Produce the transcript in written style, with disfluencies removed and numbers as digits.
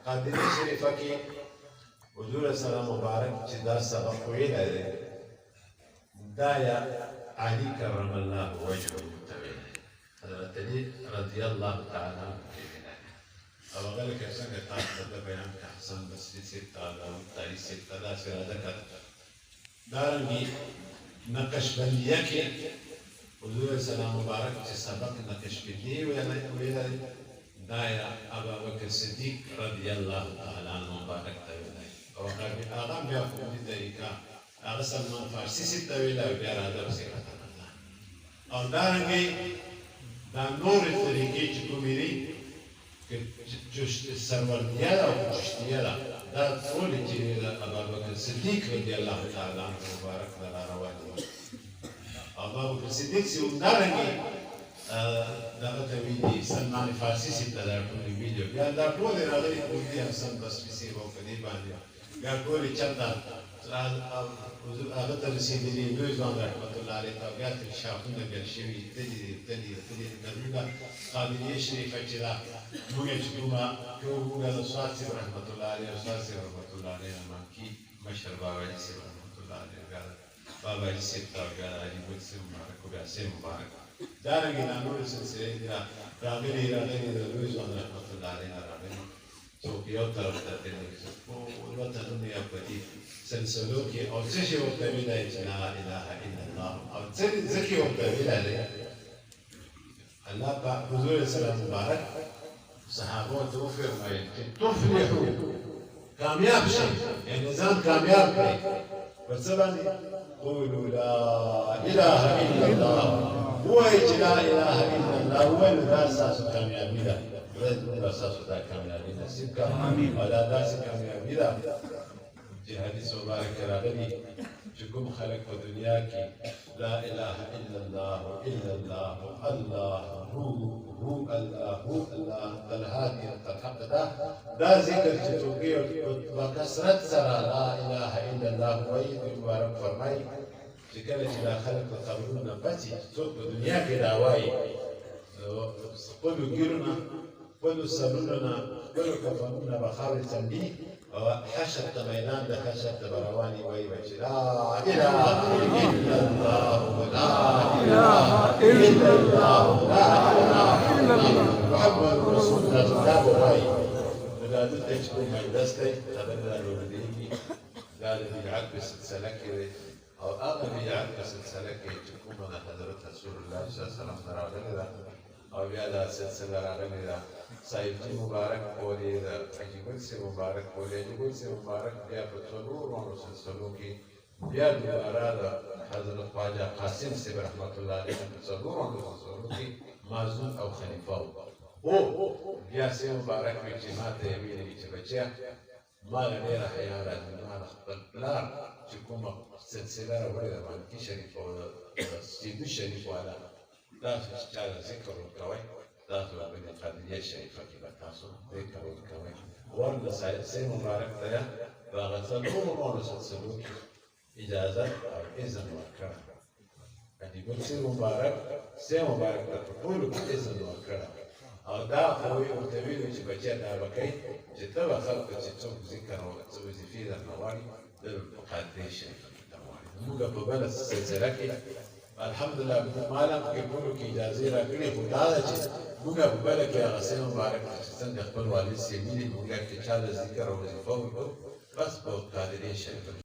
قادري شریفه کې حضور سره مبارک چې دا سبق ویلی دی دا یا علي کرم الله وجهه ته ویلی حضرت علي رضی الله تعالی عنه کې ویلی او هغه لکه څنګه تاسو ته د بیان کې حسن بصري صاحب ته داود طاهري صاحب ته داسې راځه دارنګې نقشبندیه کې حضور سلام مبارک چې سبق نقشبندي ویلی دا یا ابوبکر صدیق رضی الله تعالی عنه مبارک ته ویلی او هغه بیا په دې طریقه هغه سلمان فارسي صاحب ته ویلی او بیا راځه پسې راته او دارنګې دا نورې طریقې چې کومې دي سروردیه ده او چشتیه ده دا ټولې چې د ابوبکر صدیق رضی الله تعالی عنه مبارک نه راروانې دي ابوبکر صدیق چې همدارنګې دغه ته ویلي سلمان فارسي صاحب ته دا ټولې ویلي بیا دا ټولې راغلي کوردي حسن بصري صاحب او په دې باندې بیا ټولې چېرته هغه ته رسېدلي لوی ځوان رحمت الله علیه ته بیا ترې شاخونه ګل شوي تللي نظرونه قابلیه شریفه چې ده موږ چې کومه موږ د استاد صاحب رحمت الله علیه استاد صاحب رحمت الله علیه مانکي مشر بابا علي صاحب رحمت الله علیه بیا بابا علي صاحب ته بیا علي ګل صاحب مبارک او بیا صاحب مبارک دارنګې دا نورې سلسلې دي راغلي د لوی ځوان رحمت الله علیه نه راغلي څوک یو طرف ته تللي ټول وطنونه یې په دې سلسلو کې او څه شی ورته ویلی چې لا اله الا الله او څه کې ورته ویلی دی الله پاک حضور سلام مبارک صحابو ته وفرمایل چې تفلحو کامیاب شئ یعنې ځان کامیاب کړئ په څه باندې قولوا لا اله الا الله ووایئ چې لا اله الا الله ووایئ نو دا ستاسو کامیابي ده خدای دې ستاسو دا کامیابي نصیب کړه او دا داسې کامیابي ده چې حدیث مبارک کې راغلي چې کوم خلک په دنیا کې لا اله الا الله الا الله الله هو الله الهادي الحق دا ذکر چې څوک یې په کثرت سره لا اله الا الله وایي مبارک فرمایي چې کله چې دا خلک په قبرونو نه بچي څوک په دنیا کې دا وایي خپلو ګیرو نه خپلو سرونو نه خپلو کفنونو نه به خاورې څنډي حشر ته میدان د حشر ته به روانې وایي به چې لا اله الا الله لا اله الا الله لا اله الا الله محمد رسول الله دا به وایي نو دا دلته چې کوم مجلس دی دا به راوړېږي دا د بدعت په سلسله کې دی او هغه بدعت په سلسله کې چې کومه د حضرت رسول الله صلی الله علیه وسلم نه راغلې ده او بیا دا سلسله راغلې ده صاحب جی مبارک بولي دا حاجي ګل صاحب مبارک بولي حاجي ګل صاحب مبارک بیا په څلورو سلسلو کې بیا دوباره د حضرت خواجه قاسم صاحب رحمت الله علیه په څلورو سلسلو کې مازون او خلیفه او بیا صاحب مبارک وایي چې ما ته یې ویلي چې بچیا ما له ډېره حیا راځي ما د خپل پلار چې کومه سلسله راوړې ده مالکي شریف او د سیدو شریف والا تاسو چې چا ذکر ورکوئ تاسو به د قادریه شریفه کې به تاسو ذکر ورکوئ ورته صاحب مبارک ته یې په هغه څلورو سلسلو کې اجازه او اذن ورکړی حاجي ګل صاحب مبارک ته په ټولو کې اذن ورکړی او دا خو یې ورته ویلي چې بچیا دا به کوئ چې ته به خلکو چې څوک ذکر او څه وظیفې درنه غواړي د قادریه شریفه کې ته غواړي موږ په بله سلسله کې الحمدلله مالا کې ټولو کې اجازې راکړې خو دا ده چې موږ په بله کې هغه صاحب مبارک چې څنګه خپل والد صاحب ویلي موږ کې چا د ذکر او وظیفه وکړو بس په قادریه شریفه